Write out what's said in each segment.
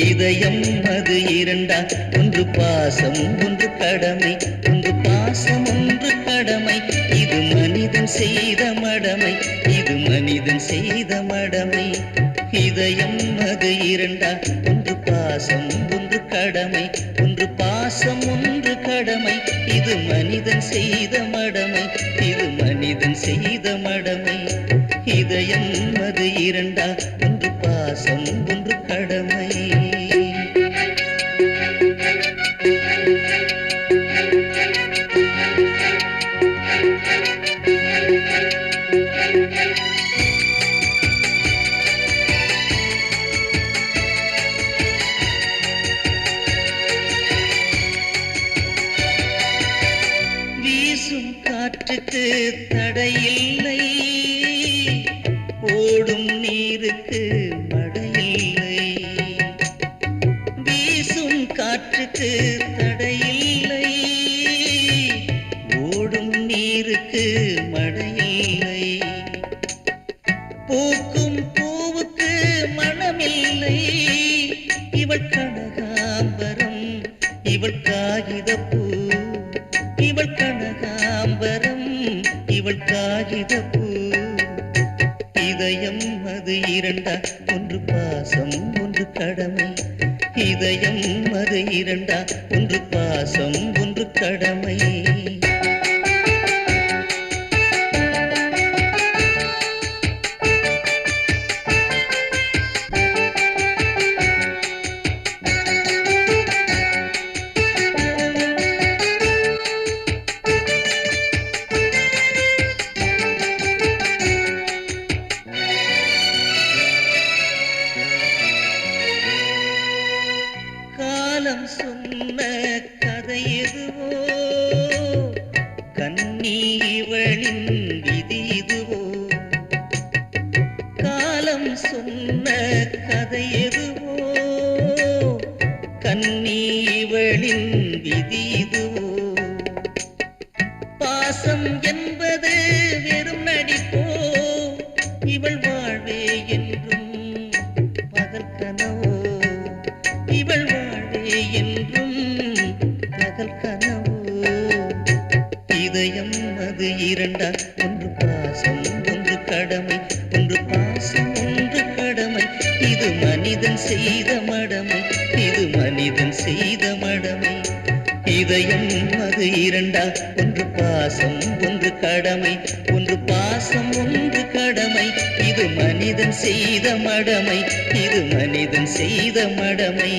இதயம் அது இரண்டா, ஒன்று பாசம் ஒன்று கடமை, ஒன்று பாசம் ஒன்று கடமை. இது மனிதன் செய்த மடமை, இது மனிதன் செய்த மடமை. இதயம் அது இரண்டா, ஒன்று பாசம் ஒன்று கடமை, ஒன்று பாசம் ஒன்று கடமை. இது மனிதன் செய்த மடமை, இது மனிதன் செய்த மடமை. இதயம் அது இரண்டா, ஒன்று பாசம் ஒன்று கடமை. வீசும் காற்றுக்கு தடையில்லை, ஓடும் நீருக்கு மடையில்லை. வீசும் காற்றுக்கு தடையில்லை, ஓடும் நீருக்கு மடையில்லை. பூக்கும் பூவுக்கு மனமில்லை, இவள் கனகாம்பரம் இவள் காகிதப்பூ, இவள் கனகாம்பரம் இவள் காகிதப்பூ. இதயம் அது இரண்டா, ஒன்று பாசம் ஒன்று கடமை. இதயம் அது இரண்டா, ஒன்று பாசம் ஒன்று கடமை. காலம் சொன்ன கதை எதுவோ, கண்ணி இவளின் விதி இதுவோ. காலம் சொன்ன கதை எதுவோ, கண்ணி இவளின் விதி இதுவோ. பாசம் என்பது வெறும் நடிப்போ, இவள் வாழ்வே என்றும் பகல் கனவோ, இவள் என்றும் பகல் கனவோ. இதயம் அது இரண்டா, ஒன்று பாசம் ஒன்று கடமை, ஒன்று பாசம் ஒன்று கடமை. இது மனிதன் செய்த மடமை, இது மனிதன் செய்த மடமை. இதயம் அது இரண்டா, ஒன்று பாசம் ஒன்று கடமை, ஒன்று பாசம் ஒன்று கடமை. இது மனிதன் செய்த மடமை, இது மனிதன் செய்த மடமை.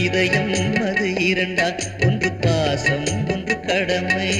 இதயம் அது இரண்டா, ஒன்று பாசம் ஒன்று கடமை.